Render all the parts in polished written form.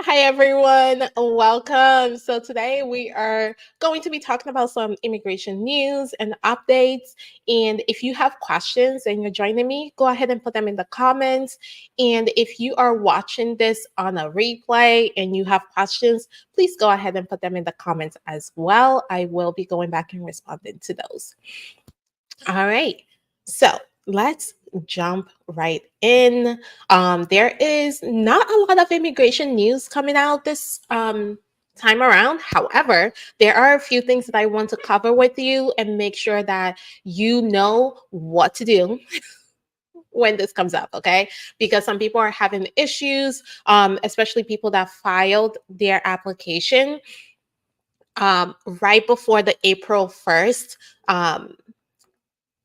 Hi, everyone. Welcome. So, today we are going to be talking about some immigration news and updates. And if you have questions and you're joining me, go ahead and put them in the comments. And if you are watching this on a replay and you have questions, please go ahead and put them in the comments as well. I will be going back and responding to those. All right. So let's jump right in. There is not a lot of immigration news coming out this time around. However, there are a few things that I want to cover with you and make sure that you know what to do when this comes up, okay? Because some people are having issues, especially people that filed their application right before the April 1st.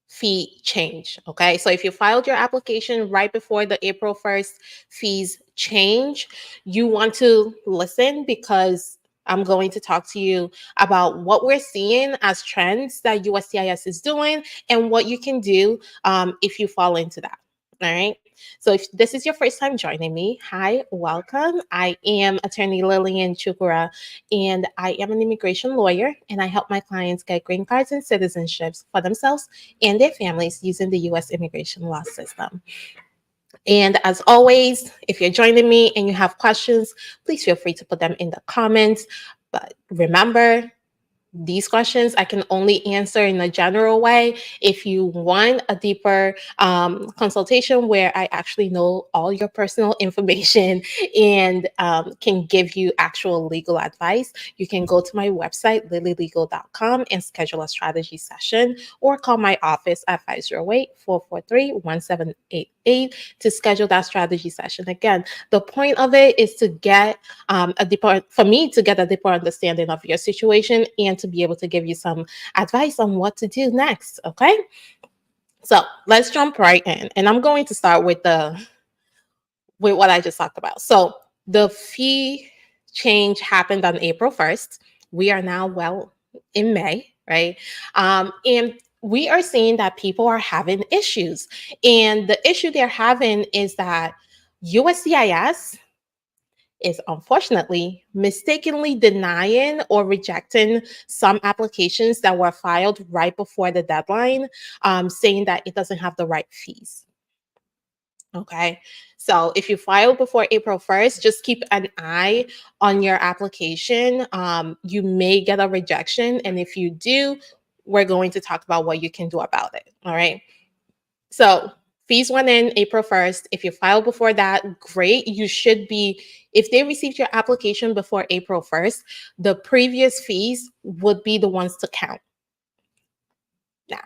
Fee change. Okay. So if you filed your application right before the April 1st fees change, you want to listen because I'm going to talk to you about what we're seeing as trends that USCIS is doing and what you can do if you fall into that. All right. So if this is your first time joining me, hi, welcome. I am attorney Lillian Chukura, and I am an immigration lawyer, and I help my clients get green cards and citizenships for themselves and their families using the US immigration law system. And as always, if you're joining me and you have questions, please feel free to put them in the comments. But remember, these questions I can only answer in a general way. If you want a deeper consultation where I actually know all your personal information and can give you actual legal advice, you can go to my website, lilylegal.com, and schedule a strategy session or call my office at 508-443-1788 to schedule that strategy session. Again, the point of it is to get for me to get a deeper understanding of your situation and to be able to give you some advice on what to do next. Okay. So let's jump right in. And I'm going to start with what I just talked about. So the fee change happened on April 1st. We are now well in May, right? And we are seeing that people are having issues. And the issue they're having is that USCIS is unfortunately mistakenly denying or rejecting some applications that were filed right before the deadline, saying that it doesn't have the right fees. Okay. So if you file before April 1st, just keep an eye on your application. You may get a rejection. And if you do, we're going to talk about what you can do about it. All right. So fees went in April 1st. If you file before that, great. You should be, if they received your application before April 1st, the previous fees would be the ones to count. Now,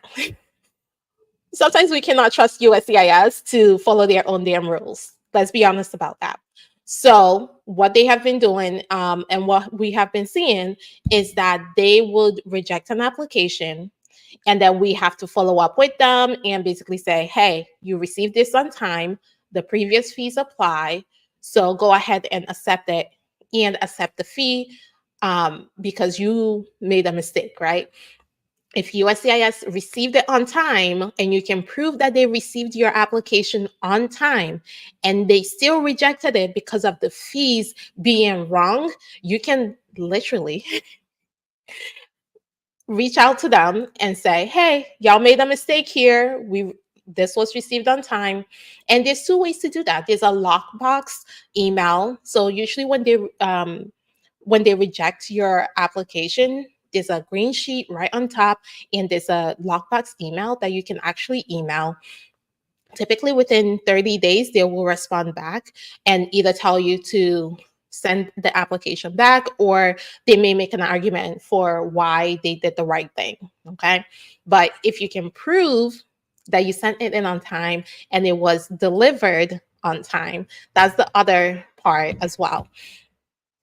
sometimes we cannot trust USCIS to follow their own damn rules. Let's be honest about that. So, what they have been doing and what we have been seeing is that they would reject an application and then we have to follow up with them and basically say, hey, you received this on time. The previous fees apply. So go ahead and accept it and accept the fee because you made a mistake, right? If USCIS received it on time and you can prove that they received your application on time and they still rejected it because of the fees being wrong, you can literally reach out to them and say, hey, y'all made a mistake here. This was received on time. And there's two ways to do that. There's a lockbox email. So usually when they reject your application, there's a green sheet right on top, and there's a lockbox email that you can actually email. Typically within 30 days, they will respond back and either tell you to send the application back or they may make an argument for why they did the right thing. Okay. But if you can prove that you sent it in on time and it was delivered on time, that's the other part as well.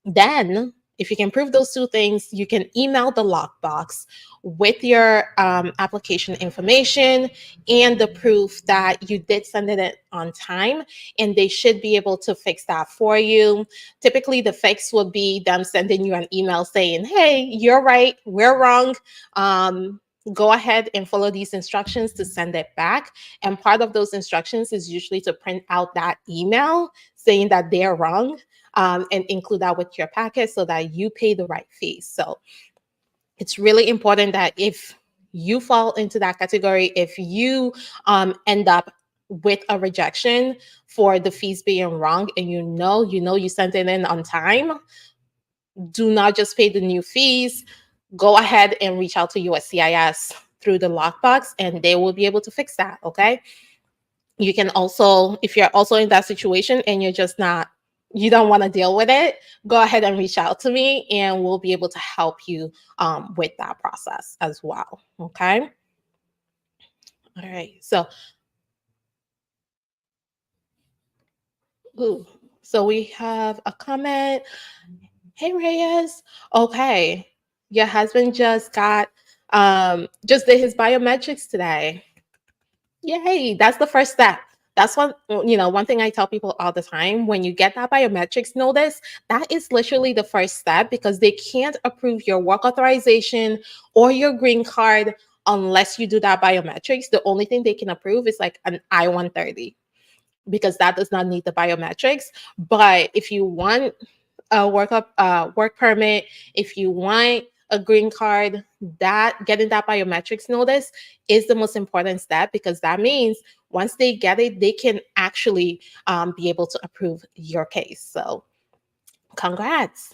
Then, if you can prove those two things, you can email the lockbox with your application information and the proof that you did send it in on time, and they should be able to fix that for you. Typically, the fix would be them sending you an email saying, hey, you're right, we're wrong. go ahead and follow these instructions to send it back. And part of those instructions is usually to print out that email saying that they're wrong, and include that with your packet so that you pay the right fees. So it's really important that if you fall into that category, if you end up with a rejection for the fees being wrong, and you sent it in on time, do not just pay the new fees. Go ahead and reach out to USCIS through the lockbox, and they will be able to fix that. Okay. You can also, if you're also in that situation and you don't want to deal with it, go ahead and reach out to me, and we'll be able to help you with that process as well. Okay. All right. Ooh, so we have a comment. Hey Reyes. Okay. Your husband just did his biometrics today. Yay, that's the first step. That's one thing I tell people all the time. When you get that biometrics notice, that is literally the first step, because they can't approve your work authorization or your green card unless you do that biometrics. The only thing they can approve is like an I-130, because that does not need the biometrics. But if you want a work permit, if you want a green card, that getting that biometrics notice is the most important step, because that means once they get it, they can actually be able to approve your case. So congrats.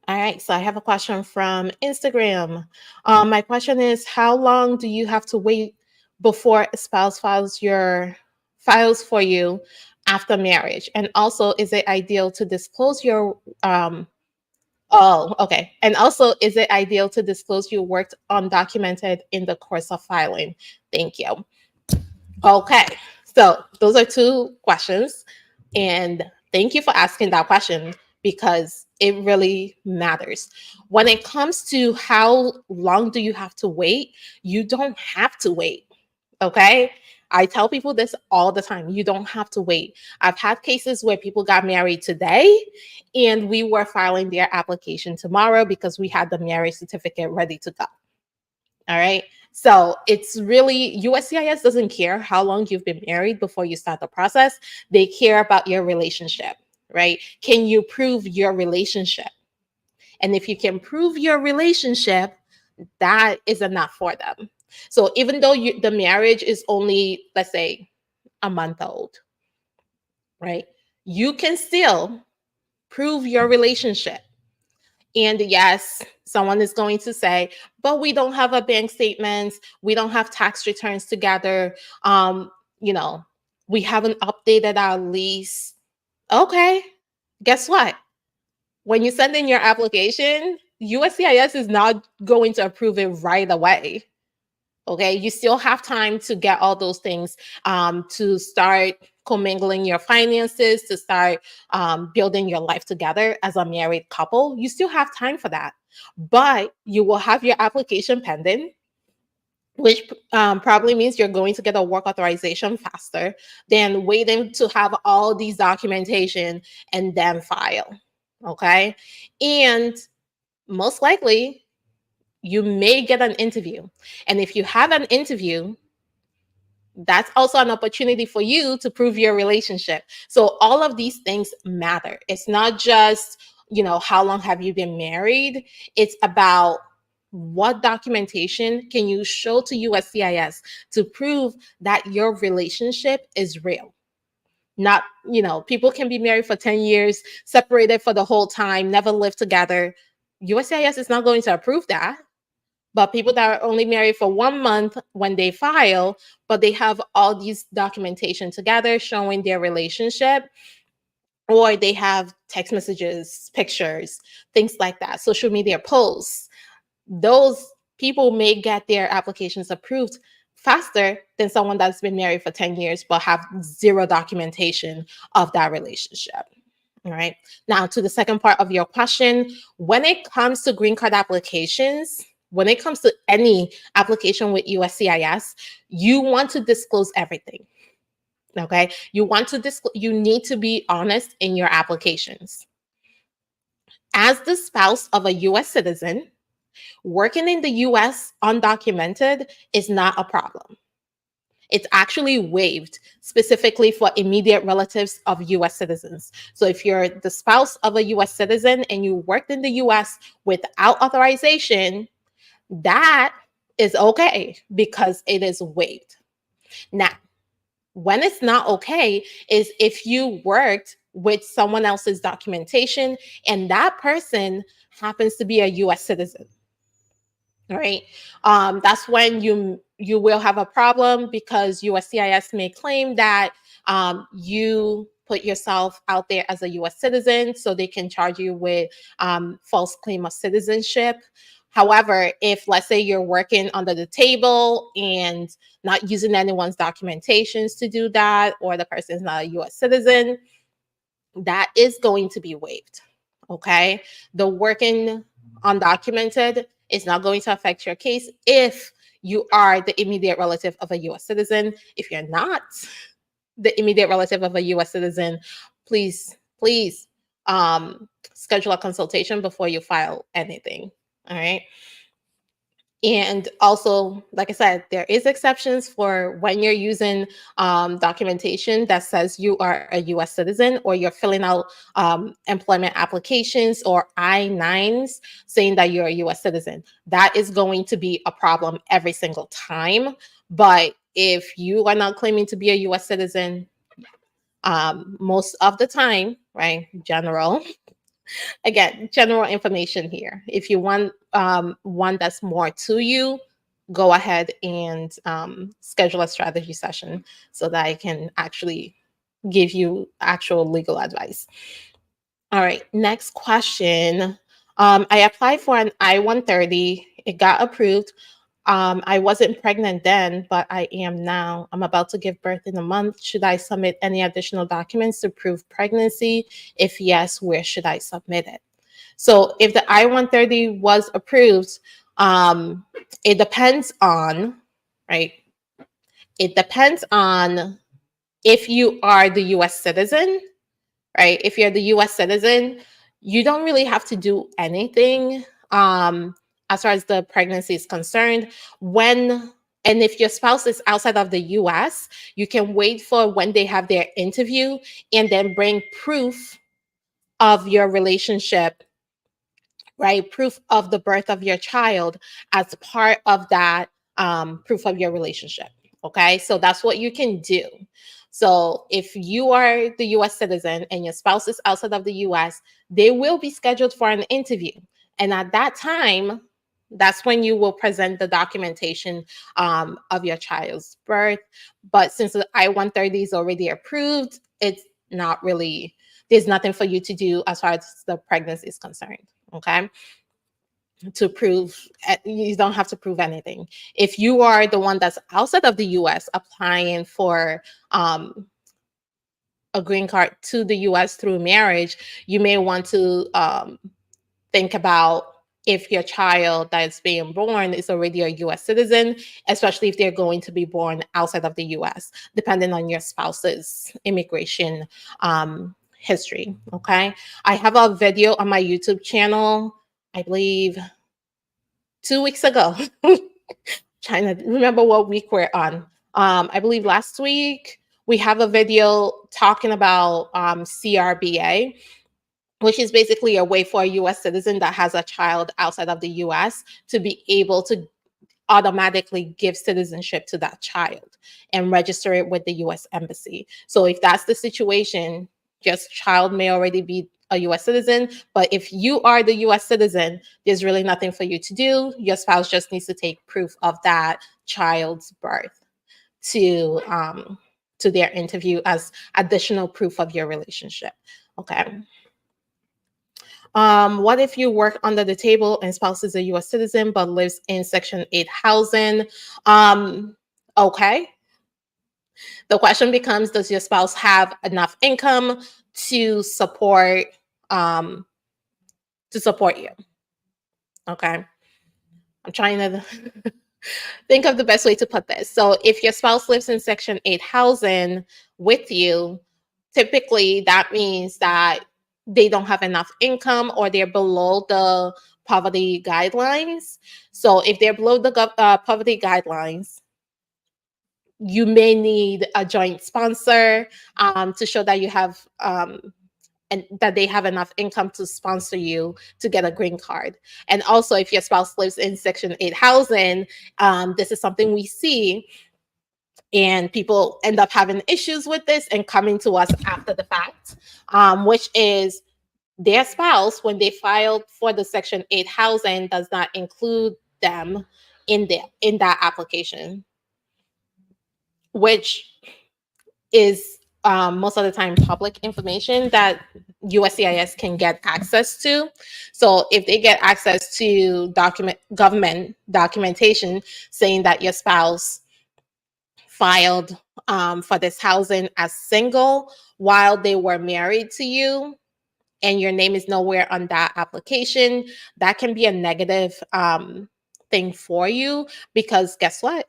All right, so I have a question from Instagram. My question is, how long do you have to wait before a spouse files for you after marriage? And also, is it ideal to disclose your Oh, okay. And also, is it ideal to disclose you worked undocumented in the course of filing? Thank you. Okay. So those are two questions. And thank you for asking that question, because it really matters. When it comes to how long do you have to wait, you don't have to wait. Okay. I tell people this all the time. You don't have to wait. I've had cases where people got married today and we were filing their application tomorrow because we had the marriage certificate ready to go. All right. So it's really, USCIS doesn't care how long you've been married before you start the process. They care about your relationship, right? Can you prove your relationship? And if you can prove your relationship, that is enough for them. So even though the marriage is only, let's say, a month old, right? You can still prove your relationship. And yes, someone is going to say, but we don't have a bank statements, we don't have tax returns together, you know, we haven't updated our lease. Okay, guess what? When you send in your application, USCIS is not going to approve it right away. Okay, you still have time to get all those things, to start commingling your finances, to start building your life together as a married couple. You still have time for that, but you will have your application pending, which probably means you're going to get a work authorization faster than waiting to have all these documentation and then file. Okay, and most likely you may get an interview. And if you have an interview, that's also an opportunity for you to prove your relationship. So all of these things matter. It's not just, how long have you been married? It's about what documentation can you show to USCIS to prove that your relationship is real. Not, people can be married for 10 years, separated for the whole time, never lived together. USCIS is not going to approve that. But people that are only married for 1 month when they file, but they have all these documentation together showing their relationship, or they have text messages, pictures, things like that, social media posts, those people may get their applications approved faster than someone that's been married for 10 years but have zero documentation of that relationship. All right. Now, to the second part of your question, when it comes to green card applications, when it comes to any application with USCIS, you want to disclose everything. Okay. You need to be honest in your applications. As the spouse of a US citizen, Working in the US undocumented is not a problem. It's actually waived specifically for immediate relatives of US citizens. So if you're the spouse of a US citizen and you worked in the US without authorization, that is okay because it is waived. Now, when it's not okay is if you worked with someone else's documentation and that person happens to be a US citizen. Right. That's when you will have a problem because USCIS may claim that you put yourself out there as a US citizen, so they can charge you with false claim of citizenship. However, if let's say you're working under the table and not using anyone's documentations to do that, or the person is not a US citizen, that is going to be waived. Okay. The working undocumented is not going to affect your case if you are the immediate relative of a US citizen. If you're not the immediate relative of a US citizen, please schedule a consultation before you file anything. All right. And also, like I said, there is exceptions for when you're using documentation that says you are a U.S. citizen, or you're filling out employment applications or I-9s saying that you're a U.S. citizen. That is going to be a problem every single time. But if you are not claiming to be a U.S. citizen, most of the time, right, general information here. If you want one that's more to you, go ahead and schedule a strategy session so that I can actually give you actual legal advice. All right, next question. I applied for an I-130. It got approved. I wasn't pregnant then, but I am now. I'm about to give birth in a month. Should I submit any additional documents to prove pregnancy? If yes, where should I submit it? So if the I-130 was approved, it depends on, right? It depends on if you are the US citizen, right? If you're the US citizen, you don't really have to do anything as far as the pregnancy is concerned. And if your spouse is outside of the US, you can wait for when they have their interview and then bring proof of your relationship, right? Proof of the birth of your child as part of that proof of your relationship. Okay, so that's what you can do. So if you are the US citizen and your spouse is outside of the US, they will be scheduled for an interview. And at that time, that's when you will present the documentation of your child's birth. But since the I-130 is already approved, it's not really, there's nothing for you to do as far as the pregnancy is concerned. Okay, to prove, you don't have to prove anything. If you are the one that's outside of the US applying for a green card to the US through marriage, you may want to think about if your child that's being born is already a US citizen, especially if they're going to be born outside of the US, depending on your spouse's immigration history. Okay, I have a video on my YouTube channel, I believe 2 weeks ago. Trying to remember what week we're on. I believe last week we have a video talking about CRBA, which is basically a way for a US citizen that has a child outside of the US to be able to automatically give citizenship to that child and register it with the US Embassy. So if that's the situation, just child may already be a US citizen, but if you are the US citizen, there's really nothing for you to do. Your spouse just needs to take proof of that child's birth to their interview as additional proof of your relationship. Okay. What if you work under the table and spouse is a US citizen but lives in Section 8 housing? Okay. The question becomes, does your spouse have enough income to support you? Okay. I'm trying to think of the best way to put this. So if your spouse lives in Section 8 housing with you, typically that means that they don't have enough income or they're below the poverty guidelines. So if they're below the poverty guidelines, you may need a joint sponsor to show that you have and that they have enough income to sponsor you to get a green card. And also, if your spouse lives in Section 8 housing, this is something we see, and people end up having issues with this and coming to us after the fact, which is their spouse, when they filed for the Section 8 housing, does not include them in that application, which is most of the time public information that USCIS can get access to. So if they get access to government documentation saying that your spouse filed for this housing as single while they were married to you, and your name is nowhere on that application, that can be a negative thing for you, because guess what?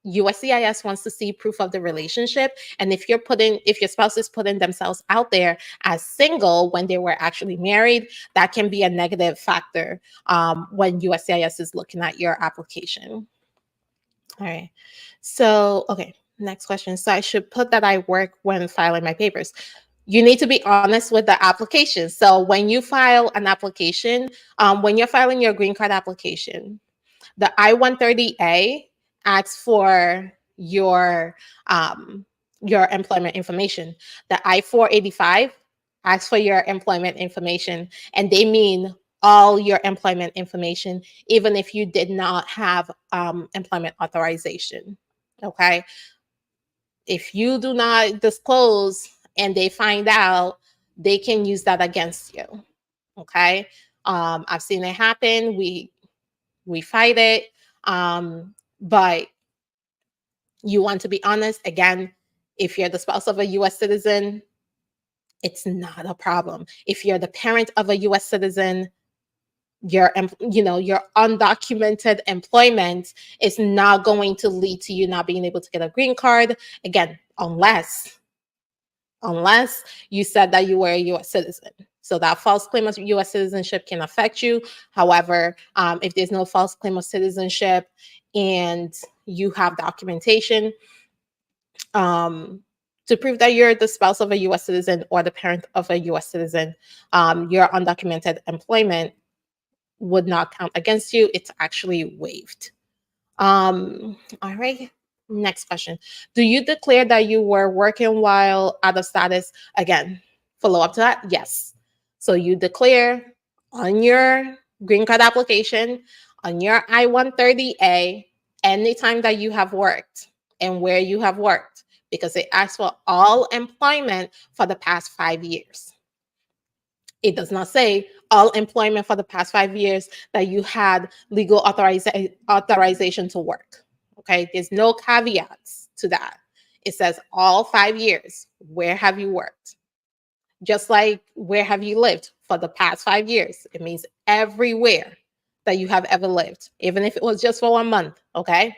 USCIS wants to see proof of the relationship. And if your spouse is putting themselves out there as single when they were actually married, that can be a negative factor when USCIS is looking at your application. All right. So, okay, next question. So I should put that I work when filing my papers. You need to be honest with the application. So when you file an application, when you're filing your green card application, the I-130A asks for your employment information. The I-485 asks for your employment information, and they mean all your employment information, even if you did not have employment authorization. Okay. If you do not disclose and they find out, they can use that against you. Okay. I've seen it happen. We fight it. But you want to be honest. Again, if you're the spouse of a US citizen, it's not a problem. If you're the parent of a US citizen, your undocumented employment is not going to lead to you not being able to get a green card. Again, unless you said that you were a US citizen. So that false claim of US citizenship can affect you. However, if there's no false claim of citizenship and you have documentation to prove that you're the spouse of a US citizen or the parent of a US citizen, your undocumented employment would not count against you. It's actually waived. All right. Next question. Do you declare that you were working while out of status? Again, follow up to that. Yes. So you declare on your green card application, on your I-130A, anytime that you have worked and where you have worked, because it asks for all employment for the past 5 years. It does not say all employment for the past 5 years that you had legal authorization to work. Okay, there's no caveats to that. It says all 5 years. Where have you worked? Just like where have you lived for the past 5 years? It means everywhere that you have ever lived, even if it was just for 1 month. Okay.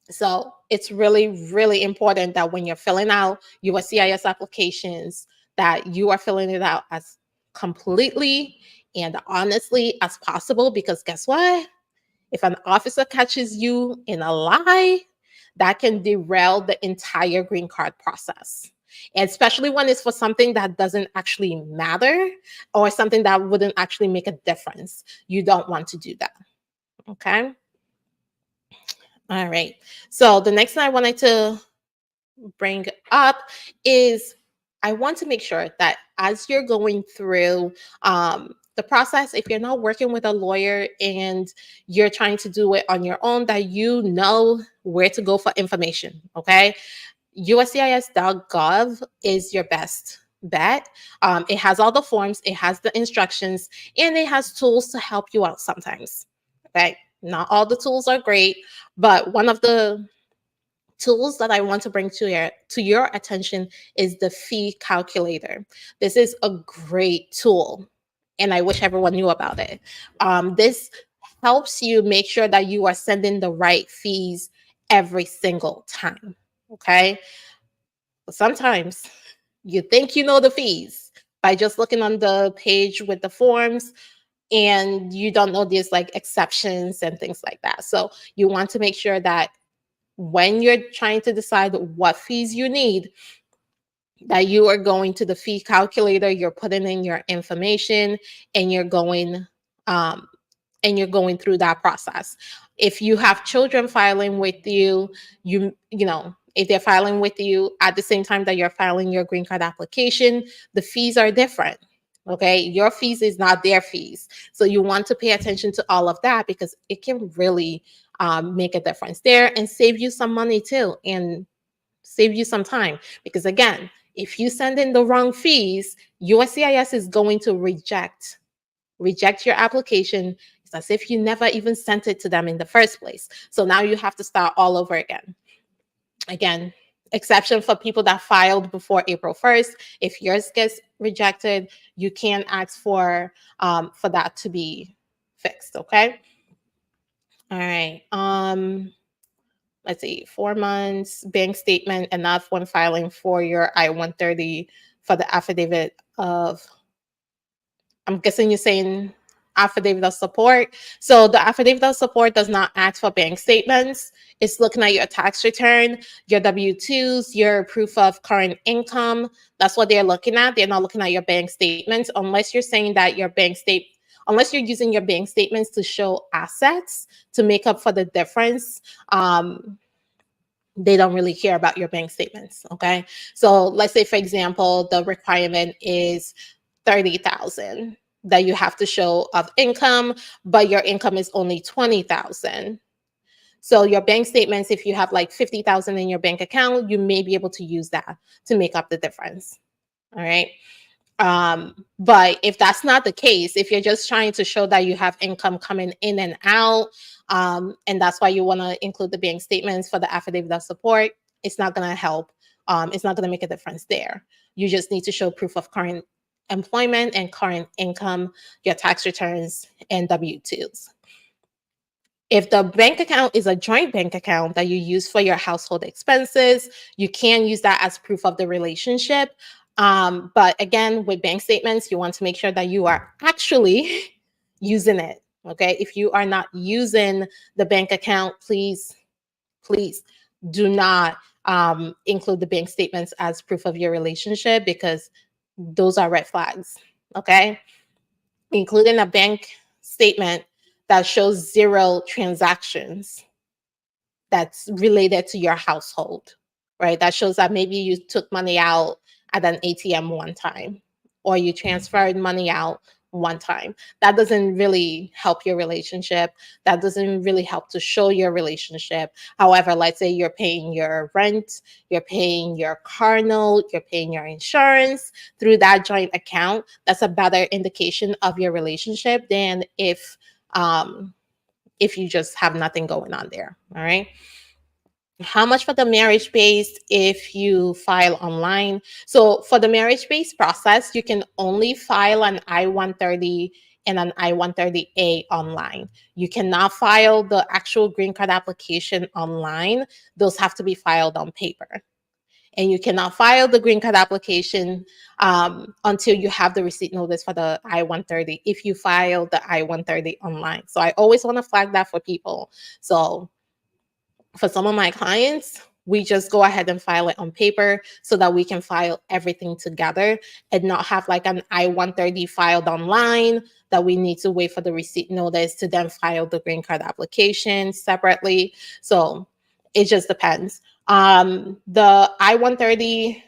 So it's really, really important that when you're filling out USCIS applications, that you are filling it out as completely and honestly as possible, because guess what? If an officer catches you in a lie, that can derail the entire green card process. And especially when it's for something that doesn't actually matter or something that wouldn't actually make a difference. You don't want to do that. Okay. All right. So the next thing I wanted to bring up is I want to make sure that as you're going through the process, if you're not working with a lawyer and you're trying to do it on your own, that you know where to go for information. Okay. USCIS.gov is your best bet. It has all the forms, it has the instructions, and it has tools to help you out sometimes. Okay. Not all the tools are great, but one of the tools that I want to bring to your attention is the fee calculator. This is a great tool, and I wish everyone knew about it. This helps you make sure that you are sending the right fees every single time. Okay. But sometimes you think you know the fees by just looking on the page with the forms. and you don't know there's like exceptions and things like that. So you want to make sure that when you're trying to decide what fees you need, that you are going to the fee calculator, you're putting in your information, and um, you're going through that process. If you have children filing with you, you know, if they're filing with you at the same time that you're filing your green card application, the fees are different. Okay, your fees is not their fees. So you want to pay attention to all of that, because it can really make a difference there and save you some money too, and save you some time. Because again, if you send in the wrong fees, USCIS is going to reject your application. It's as if you never even sent it to them in the first place. So now you have to start all over again. Again, exception for people that filed before April 1st. If yours gets rejected, you can ask for that to be fixed. Okay. All right. Let's see, 4 months bank statement enough when filing for your I-130 for the affidavit of, I'm guessing you're saying affidavit of support. So the affidavit of support does not ask for bank statements. It's looking at your tax return, your W-2s, your proof of current income. That's what they're looking at. They're not looking at your bank statements, unless you're saying that unless you're using your bank statements to show assets to make up for the difference. They don't really care about your bank statements. Okay. So let's say, for example, the requirement is 30,000 that you have to show of income, but your income is only 20,000. So your bank statements, if you have like 50,000 in your bank account, you may be able to use that to make up the difference. All right. But if that's not the case, if you're just trying to show that you have income coming in and out, and that's why you want to include the bank statements for the affidavit of support, it's not going to help. It's not going to make a difference there. You just need to show proof of current employment and current income, your tax returns, and W-2s. If the bank account is a joint bank account that you use for your household expenses, you can use that as proof of the relationship. But again, with bank statements, you want to make sure that you are actually using it. Okay. If you are not using the bank account, please do not include the bank statements as proof of your relationship, because those are red flags. Okay. Including a bank statement that shows 0 transactions that's related to your household, right? That shows that maybe you took money out at an ATM one time, or you transferred money out one time. That doesn't really help your relationship. That doesn't really help to show your relationship. However, let's say you're paying your rent, you're paying your car note, you're paying your insurance through that joint account. That's a better indication of your relationship than if you just have nothing going on there. All right. How much for the marriage based if you file online? So for the marriage based process, you can only file an I-130 and an I-130A online. You cannot file the actual green card application online. Those have to be filed on paper. And you cannot file the green card application until you have the receipt notice for the I-130 if you file the I-130 online. So I always want to flag that for people. So for some of my clients, we just go ahead and file it on paper so that we can file everything together and not have like an I-130 filed online that we need to wait for the receipt notice to then file the green card application separately. So it just depends. The I-130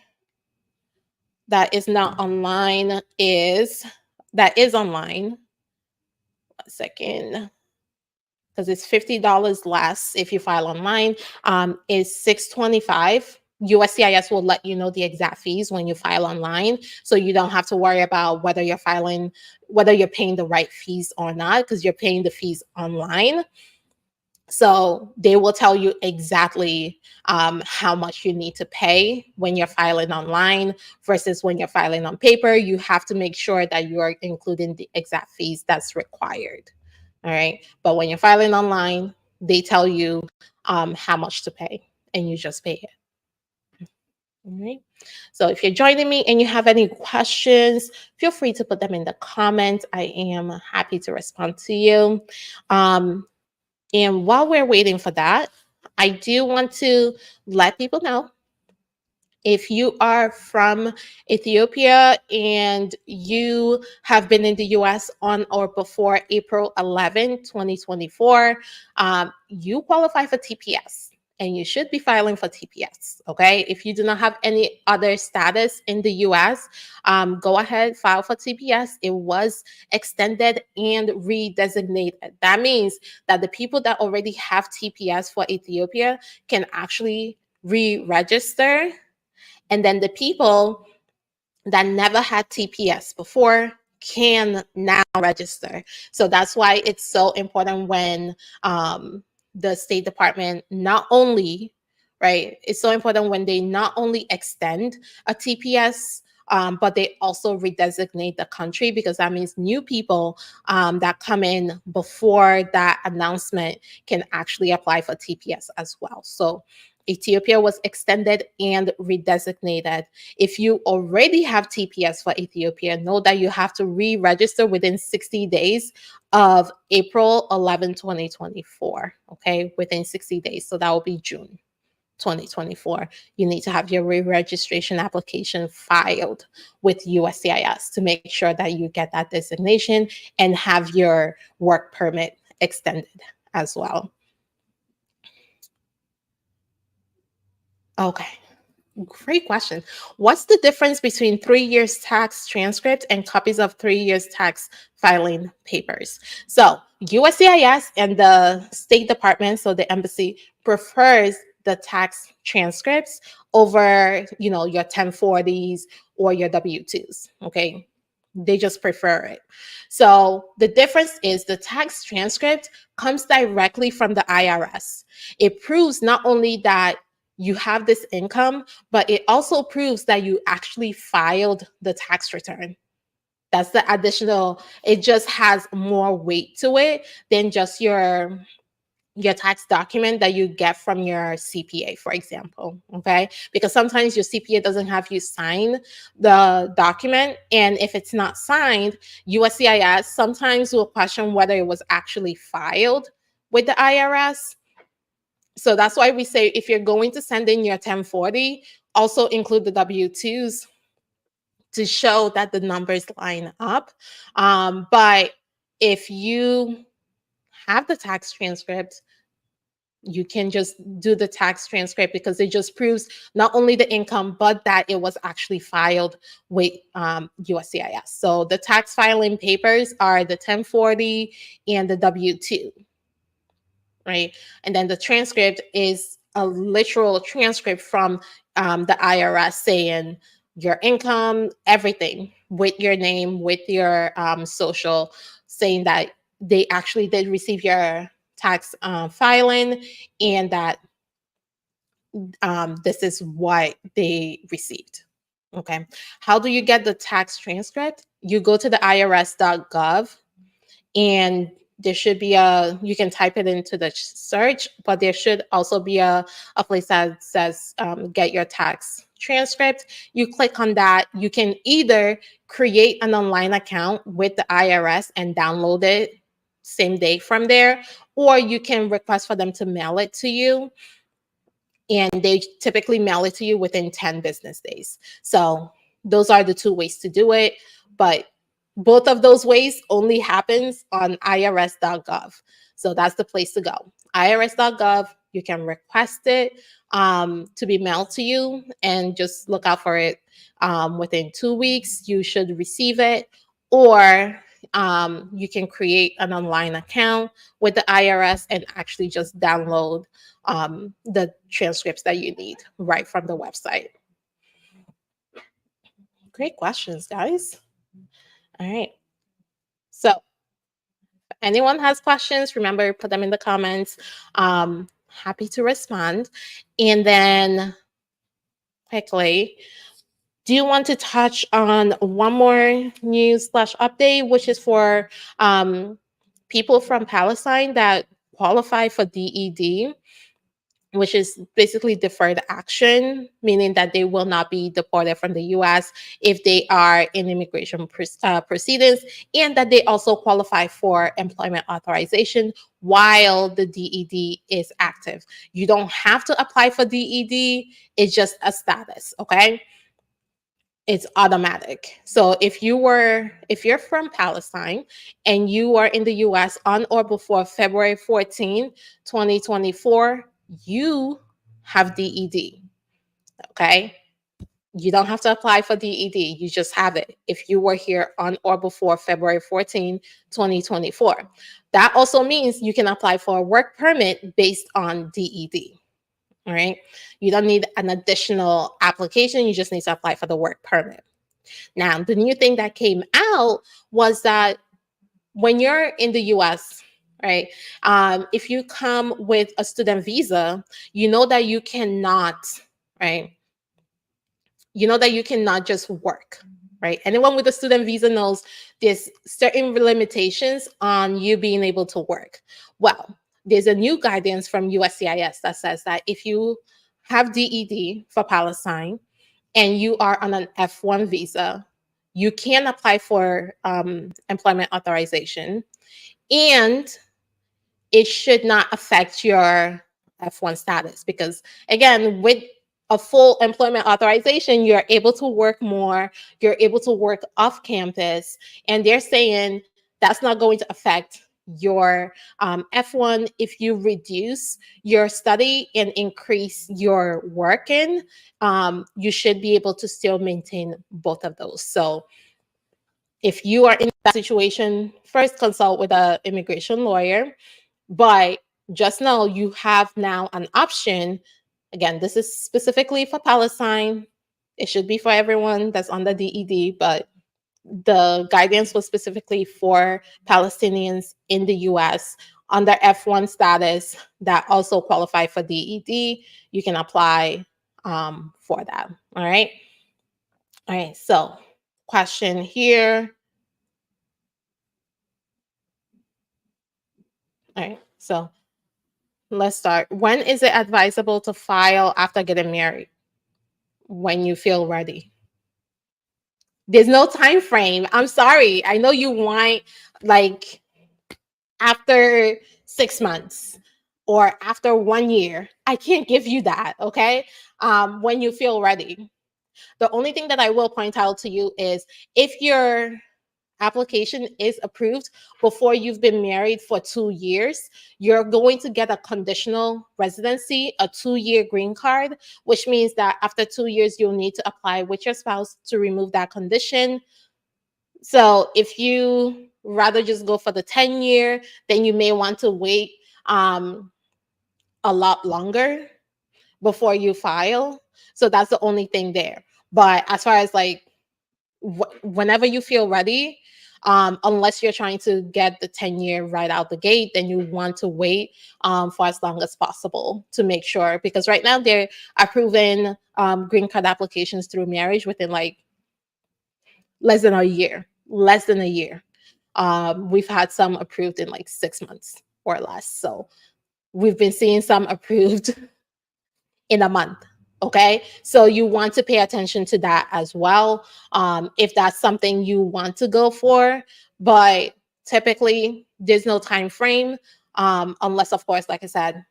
that is not online that is online. 1 second. Because it's $50 less if you file online, is $625. USCIS will let you know the exact fees when you file online, so you don't have to worry about whether you're paying the right fees or not, because you're paying the fees online. So they will tell you exactly how much you need to pay when you're filing online versus when you're filing on paper. You have to make sure that you are including the exact fees that's required. All right. But when you're filing online, they tell you how much to pay, and you just pay it. All right. So if you're joining me and you have any questions, feel free to put them in the comments. I am happy to respond to you. Um, and while we're waiting for that, I do want to let people know, if you are from Ethiopia and you have been in the US on or before April 11, 2024, you qualify for TPS and you should be filing for TPS. Okay. If you do not have any other status in the US, go ahead, file for TPS. It was extended and redesignated. That means that the people that already have TPS for Ethiopia can actually re register, and then the people that never had TPS before can now register. So that's why it's so important when the State Department not only, right, it's so important when they not only extend a TPS, but they also redesignate the country, because that means new people that come in before that announcement can actually apply for TPS as well. So Ethiopia was extended and redesignated. If you already have TPS for Ethiopia, know that you have to re-register within 60 days of April 11, 2024. Okay, within 60 days. So that will be June 2024. You need to have your re-registration application filed with USCIS to make sure that you get that designation and have your work permit extended as well. Okay. Great question. What's the difference between 3 years tax transcript and copies of 3 years tax filing papers? So USCIS and the State Department, so the embassy, prefers the tax transcripts over, your 1040s or your W-2s. Okay. They just prefer it. So the difference is the tax transcript comes directly from the IRS. It proves not only that you have this income, but it also proves that you actually filed the tax return. That's the additional, it just has more weight to it than just your tax document that you get from your CPA, for example. Okay. Because sometimes your CPA doesn't have you sign the document. And if it's not signed, USCIS sometimes will question whether it was actually filed with the IRS. So that's why we say, if you're going to send in your 1040, also include the W-2s to show that the numbers line up. But if you have the tax transcript, you can just do the tax transcript, because it just proves not only the income, but that it was actually filed with USCIS. So the tax filing papers are the 1040 and the W-2. Right? And then the transcript is a literal transcript from the IRS saying your income, everything, with your name, with your social, saying that they actually did receive your tax filing, and that this is what they received. Okay. How do you get the tax transcript? You go to the irs.gov, and there should be you can type it into the search, but there should also be a place that says get your tax transcript. You click on that. You can either create an online account with the IRS and download it same day from there, or you can request for them to mail it to you, and they typically mail it to you within 10 business days. So those are the two ways to do it, but both of those ways only happens on irs.gov. So that's the place to go. irs.gov, you can request it to be mailed to you, and just look out for it. Within 2 weeks, you should receive it, or you can create an online account with the IRS and actually just download the transcripts that you need right from the website. Great questions, guys. All right. So if anyone has questions, remember, put them in the comments. Happy to respond. And then quickly, do you want to touch on one more news slash update, which is for people from Palestine that qualify for DED? which is basically deferred action, meaning that they will not be deported from the US if they are in immigration proceedings, and that they also qualify for employment authorization while the DED is active. You don't have to apply for DED, it's just a status, okay? It's automatic. So if you're from Palestine and you are in the US on or before February 14, 2024, you have DED. Okay? You don't have to apply for DED. You just have it if you were here on or before February 14, 2024. That also means you can apply for a work permit based on DED. All right? You don't need an additional application. You just need to apply for the work permit. Now, the new thing that came out was that when you're in the US, right, if you come with a student visa, you know that you cannot, right, you know that you cannot just work, right? Anyone with a student visa knows there's certain limitations on you being able to work. Well, there's a new guidance from USCIS that says that if you have DED for Palestine, and you are on an F1 visa, you can apply for employment authorization, and it should not affect your F1 status because, again, with a full employment authorization, you're able to work more, you're able to work off campus, and they're saying that's not going to affect your F1 if you reduce your study and increase your working. You should be able to still maintain both of those. So if you are in that situation, first consult with an immigration lawyer, but just know you have now an option. Again, this is specifically for Palestine. It should be for everyone that's on the DED, but the guidance was specifically for Palestinians in the US under F1 status that also qualify for DED. You can apply for that. All right. All right. So, question here. All right. So, let's start. When is it advisable to file after getting married? When you feel ready. There's no time frame. I'm sorry. I know you want like after 6 months or after 1 year. I can't give you that, okay? When you feel ready. The only thing that I will point out to you is if your application is approved before you've been married for 2 years, you're going to get a conditional residency, a 2-year green card, which means that after 2 years, you'll need to apply with your spouse to remove that condition. So if you rather just go for the 10-year, then you may want to wait a lot longer before you file. So that's the only thing there. But as far as like whenever you feel ready, unless you're trying to get the 10-year right out the gate, then you want to wait for as long as possible to make sure, because right now they're approving green card applications through marriage within like less than a year. We've had some approved in like 6 months or less. So we've been seeing some approved in a month. Okay, so you want to pay attention to that as well, if that's something you want to go for. But typically, there's no time frame, unless, of course, like I said,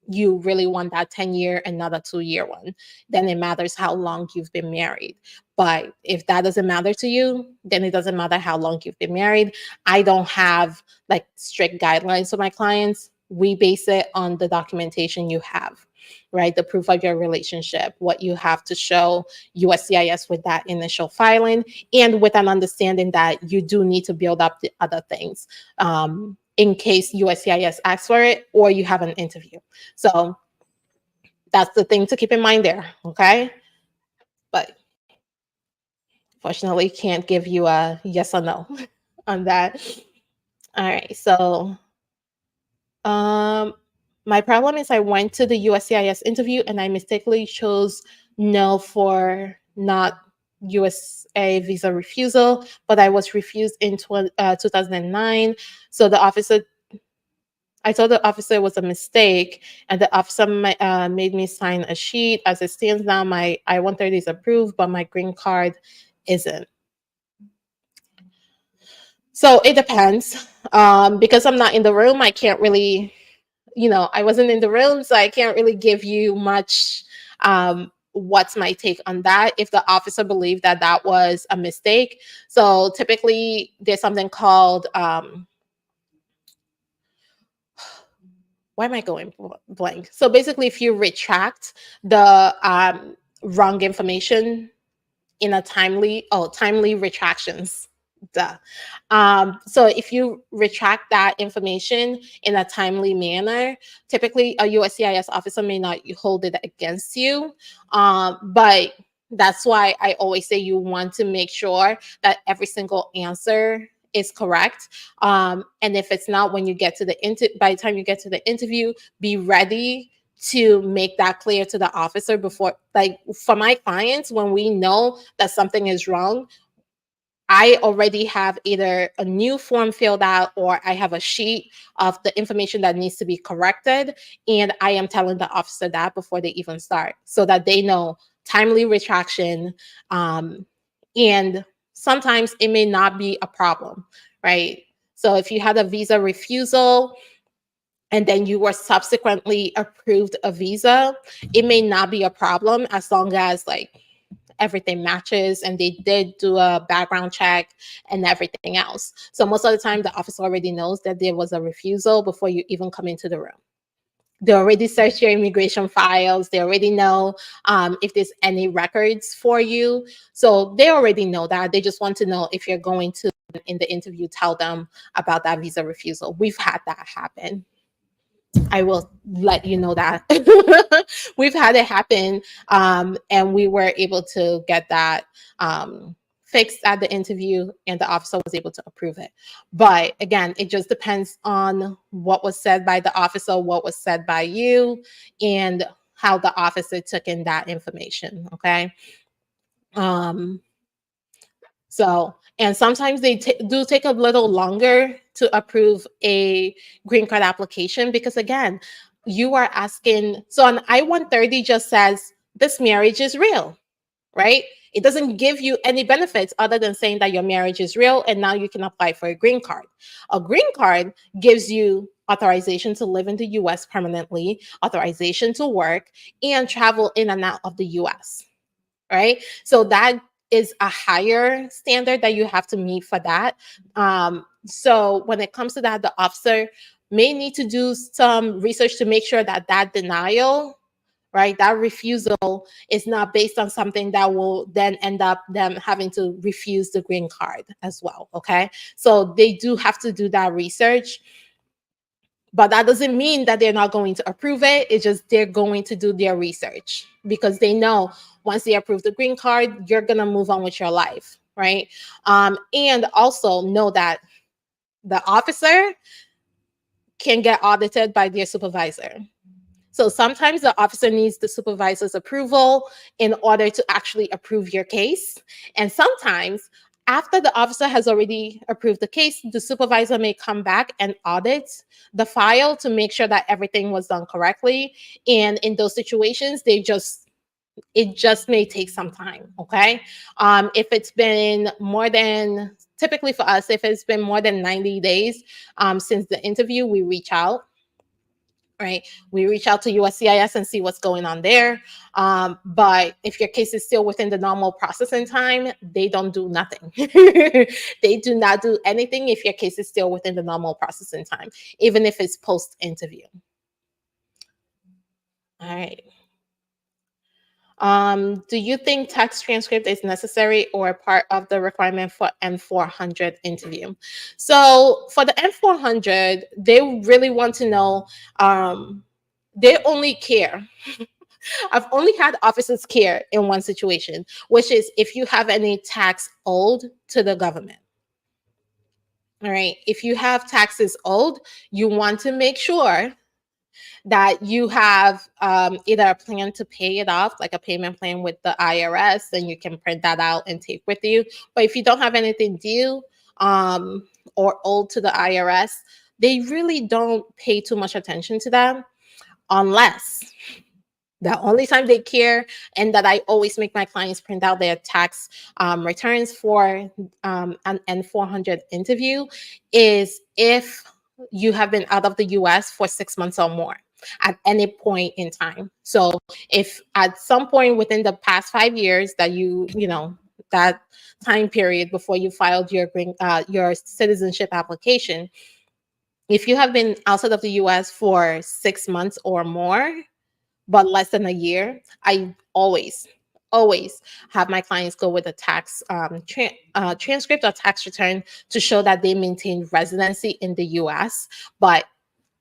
you really want that 10-year and not a 2-year one. Then it matters how long you've been married. But if that doesn't matter to you, then it doesn't matter how long you've been married. I don't have like strict guidelines for my clients. We base it on the documentation you have, right? The proof of your relationship, what you have to show USCIS with that initial filing, and with an understanding that you do need to build up the other things in case USCIS asks for it or you have an interview. So that's the thing to keep in mind there, okay? But fortunately, can't give you a yes or no on that. All right, so my problem is I went to the USCIS interview and I mistakenly chose no for not USA visa refusal, but I was refused in 2009. So the officer, I told the officer it was a mistake, and the officer made me sign a sheet. As it stands now, my I-130 is approved, but my green card isn't. So it depends. Because I'm not in the room, I can't really, I wasn't in the room, so I can't really give you much. What's my take on that? If the officer believed that that was a mistake, so typically there's something called why am I going blank? So basically, if you retract the wrong information in a timely retractions. Duh. So if you retract that information in a timely manner, typically a USCIS officer may not hold it against you. But that's why I always say you want to make sure that every single answer is correct. And if it's not, when you get to by the time you get to the interview, be ready to make that clear to the officer before. Like for my clients, when we know that something is wrong, I already have either a new form filled out or I have a sheet of the information that needs to be corrected. And I am telling the officer that before they even start, so that they know timely retraction. And sometimes it may not be a problem, right? So if you had a visa refusal and then you were subsequently approved a visa, it may not be a problem as long as like everything matches and they did do a background check and everything else. So most of the time, the officer already knows that there was a refusal before you even come into the room. They already searched your immigration files. They already know if there's any records for you. So they already know that. They just want to know if you're going to, in the interview, tell them about that visa refusal. We've had that happen. I will let you know that. We've had it happen, and we were able to get that fixed at the interview, and the officer was able to approve it. But again, it just depends on what was said by the officer, what was said by you, and how the officer took in that information. Okay. Um, so, and sometimes they do take a little longer to approve a green card application because, again, you are asking. So, an I-130 just says this marriage is real, right? It doesn't give you any benefits other than saying that your marriage is real and now you can apply for a green card. A green card gives you authorization to live in the US permanently, authorization to work, and travel in and out of the US, right? So that is a higher standard that you have to meet for that. So when it comes to that, the officer may need to do some research to make sure that that denial, right, that refusal is not based on something that will then end up them having to refuse the green card as well. Okay. So they do have to do that research. But that doesn't mean that they're not going to approve it. It's just they're going to do their research because they know once they approve the green card, you're going to move on with your life, right? And also know that the officer can get audited by their supervisor. So sometimes the officer needs the supervisor's approval in order to actually approve your case. And sometimes after the officer has already approved the case, the supervisor may come back and audit the file to make sure that everything was done correctly. And in those situations, it just may take some time. Okay. If it's been more than, typically for us, if it's been more than 90 days since the interview, we reach out. Right. We reach out to USCIS and see what's going on there. But if your case is still within the normal processing time, they don't do nothing. They do not do anything if your case is still within the normal processing time, even if it's post interview. All right. Do you think text transcript is necessary or a part of the requirement for N400 interview? So for the N400, they really want to know, they only care. I've only had officers care in one situation, which is if you have any tax owed to the government. All right. If you have taxes owed, you want to make sure that you have either a plan to pay it off, like a payment plan with the IRS, then you can print that out and take with you. But if you don't have anything due or owed to the IRS, they really don't pay too much attention to that, unless the only time they care, and that I always make my clients print out their tax returns for an N400 interview, is if you have been out of the US for 6 months or more at any point in time. So if at some point within the past 5 years that that time period before you filed your citizenship application, if you have been outside of the US for 6 months or more, but less than a year, I always have my clients go with a tax transcript or tax return to show that they maintain residency in the US. But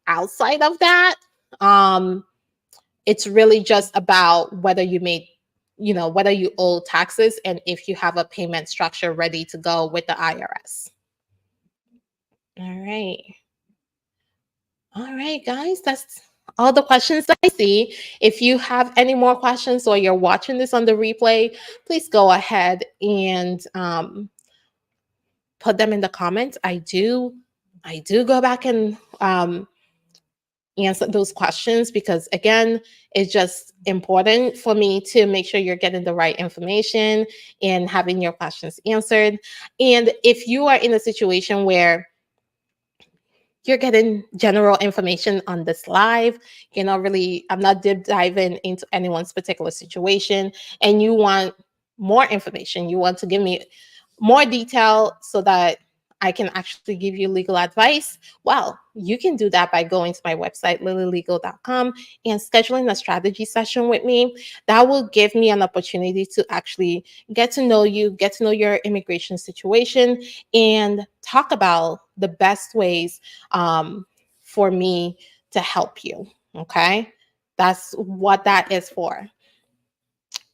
outside of that, um, it's really just about whether whether you owe taxes and if you have a payment structure ready to go with the IRS. All right. All right, guys, that's all the questions that I see. If you have any more questions or you're watching this on the replay, please go ahead and put them in the comments. I do go back and answer those questions because, again, it's just important for me to make sure you're getting the right information and having your questions answered. And if you are in a situation where you're getting general information on this live, I'm not deep diving into anyone's particular situation, and you want more information, you want to give me more detail so that I can actually give you legal advice, well, you can do that by going to my website, lilylegal.com, and scheduling a strategy session with me. That will give me an opportunity to actually get to know you, get to know your immigration situation, and talk about the best ways for me to help you. Okay. That's what that is for.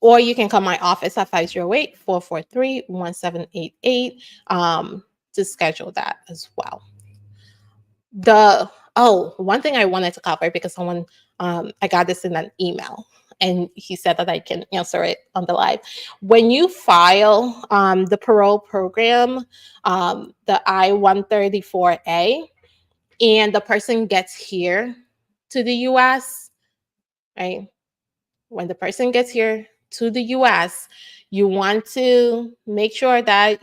Or you can come my office at 508-443-1788 to schedule that as well. One thing I wanted to cover, because someone I got this in an email and he said that I can answer it on the live. When you file the parole program, the I-134A, and the person gets here to the US, right? When the person gets here to the US, you want to make sure that,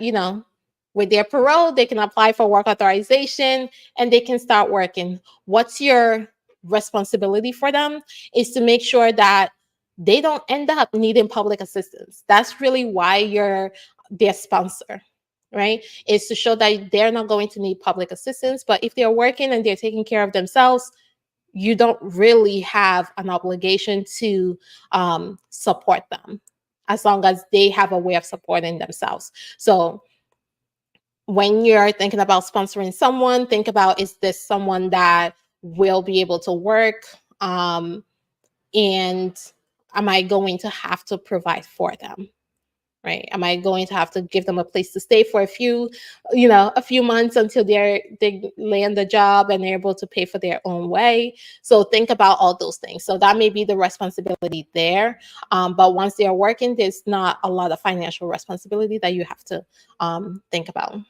with their parole, they can apply for work authorization and they can start working. What's your responsibility for them is to make sure that they don't end up needing public assistance. That's really why you're their sponsor, right? Is to show that they're not going to need public assistance, but if they're working and they're taking care of themselves, you don't really have an obligation to support them as long as they have a way of supporting themselves. So when you're thinking about sponsoring someone, think about, is this someone that will be able to work? And am I going to have to provide for them? Right? Am I going to have to give them a place to stay for a few months until they land a job and they're able to pay for their own way? So think about all those things. So that may be the responsibility there. But once they are working, there's not a lot of financial responsibility that you have to think about.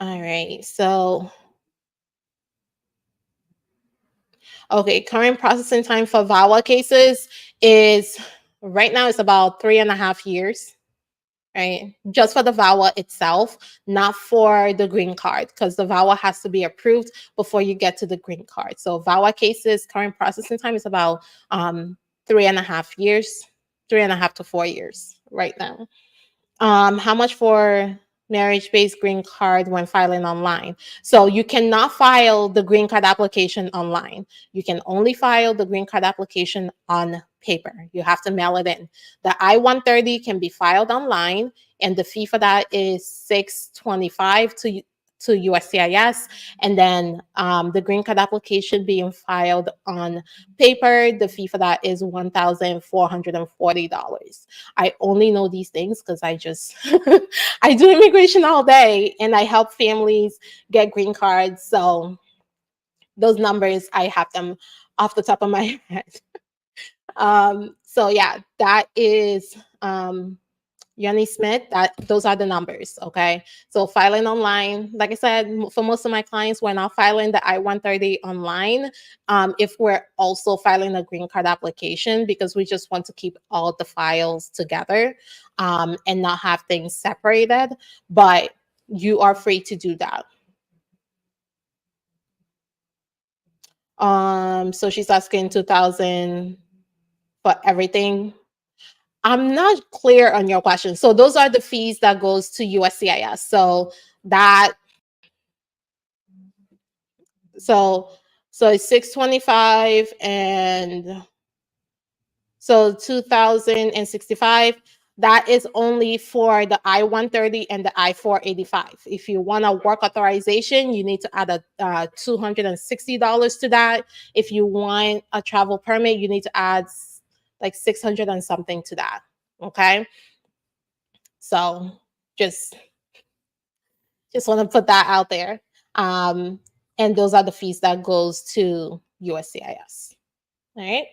All right. So, okay, current processing time for VAWA cases is right now it's about 3.5 years. Right? Just for the VAWA itself, not for the green card, because the VAWA has to be approved before you get to the green card. So VAWA cases, current processing time is about 3.5 years, 3.5 to 4 years right now. How much for marriage-based green card when filing online? So you cannot file the green card application online. You can only file the green card application on paper. You have to mail it in. The I-130 can be filed online, and the fee for that is $625 to USCIS. And then the green card application being filed on paper, the fee for that is $1,440. I only know these things because I just I do immigration all day and I help families get green cards. So those numbers, I have them off the top of my head. So yeah, that is Yanni Smith, those are the numbers, okay? So filing online, like I said, for most of my clients, we're not filing the I-130 online if we're also filing a green card application, because we just want to keep all the files together and not have things separated, but you are free to do that. So she's asking 2,000 for everything. I'm not clear on your question. So those are the fees that goes to USCIS. So it's 625 and so 2,065. That is only for the I-130 and the I-485. If you want a work authorization, you need to add a $260 to that. If you want a travel permit, you need to add like 600 and something to that. Okay. So just want to put that out there. And those are the fees that goes to USCIS. All right.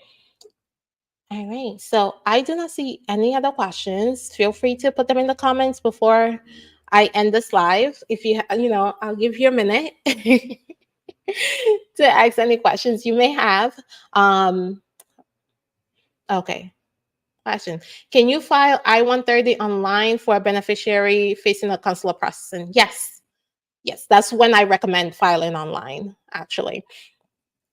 All right. So I do not see any other questions. Feel free to put them in the comments before I end this live. If I'll give you a minute to ask any questions you may have. Okay. Question. Can you file I-130 online for a beneficiary facing a consular processing? Yes. Yes, that's when I recommend filing online, actually.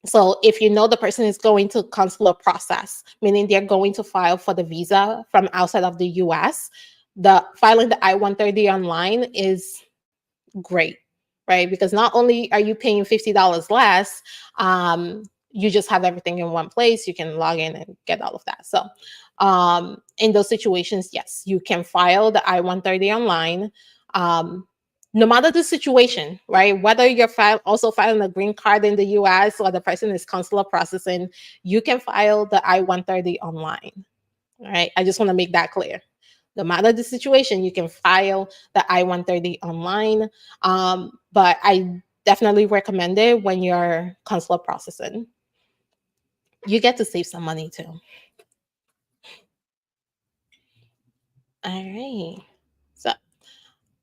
So if you know the person is going to consular process, meaning they're going to file for the visa from outside of the US, filing the I-130 online is great, right? Because not only are you paying $50 less, you just have everything in one place. You can log in and get all of that. So in those situations, yes, you can file the I-130 online. No matter the situation, right? Whether you're also filing a green card in the US or the person is consular processing, you can file the I-130 online. All right. I just want to make that clear. No matter the situation, you can file the I-130 online. But I definitely recommend it when you're consular processing. You get to save some money too. All right. So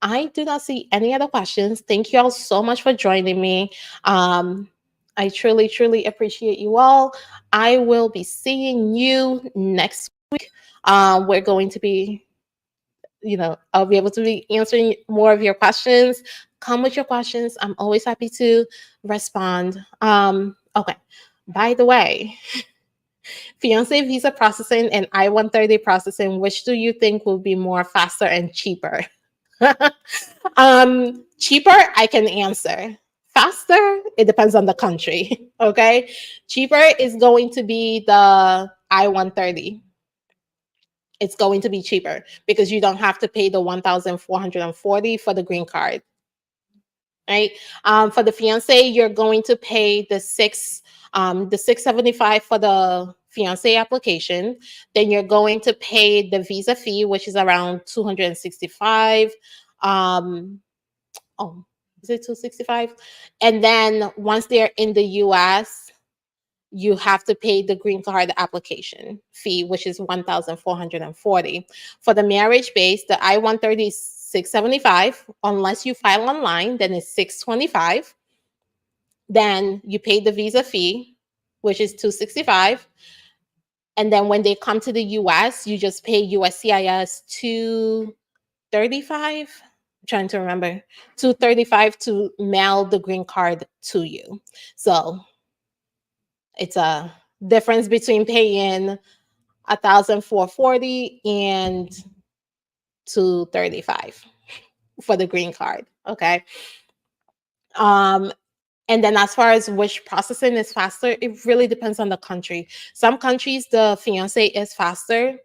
I do not see any other questions. Thank you all so much for joining me. I truly, truly appreciate you all. I will be seeing you next week. We're going to be, I'll be able to be answering more of your questions. Come with your questions. I'm always happy to respond. Okay. By the way, fiance visa processing and I-130 processing, which do you think will be more faster and cheaper? Cheaper, I can answer. Faster, it depends on the country. Okay. Cheaper is going to be the I-130. It's going to be cheaper because you don't have to pay the 1,440 for the green card. Right. For the fiance, you're going to pay the 675 for the fiance application. Then you're going to pay the visa fee, which is around 265. Is it 265? And then once they're in the US, you have to pay the green card application fee, which is 1,440. For the marriage base, the I-130 is 675. Unless you file online, then it's 625. Then you pay the visa fee, which is 265. And then when they come to the US, you just pay USCIS 235. I'm trying to remember, 235 to mail the green card to you. So it's a difference between paying 1,440 and 235 for the green card. Okay. And then as far as which processing is faster, it really depends on the country. Some countries, the fiance is faster,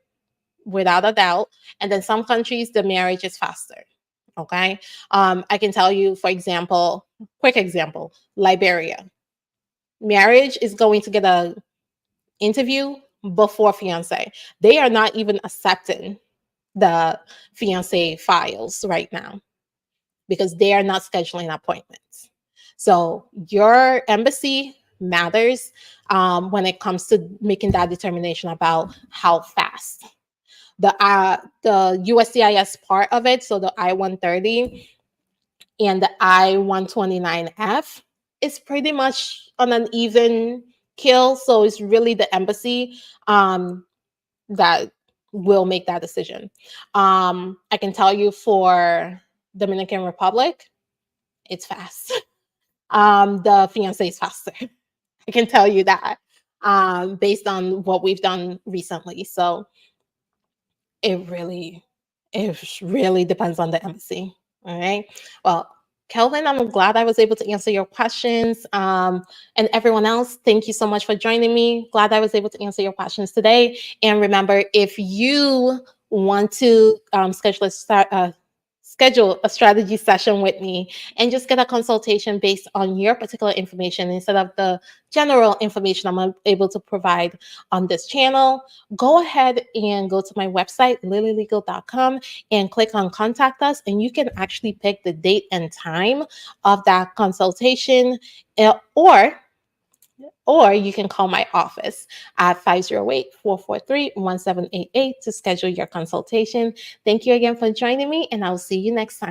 without a doubt. And then some countries, the marriage is faster. Okay. I can tell you, for example, quick example, Liberia. Marriage is going to get a interview before fiance. They are not even accepting the fiance files right now because they are not scheduling appointments. So your embassy matters when it comes to making that determination about how fast. the USCIS part of it, so the I-130 and the I-129F, is pretty much on an even kill. So it's really the embassy that will make that decision. I can tell you for Dominican Republic, it's fast. The fiance is faster. I can tell you that based on what we've done recently. So it really, it really depends on the embassy. All right. Well, Kelvin, I'm glad I was able to answer your questions. And everyone else, thank you so much for joining me. Glad I was able to answer your questions today. And remember, if you want to schedule a strategy session with me and just get a consultation based on your particular information instead of the general information I'm able to provide on this channel, go ahead and go to my website, lilylegal.com, and click on contact us, and you can actually pick the date and time of that consultation, or you can call my office at 508-443-1788 to schedule your consultation. Thank you again for joining me, and I'll see you next time.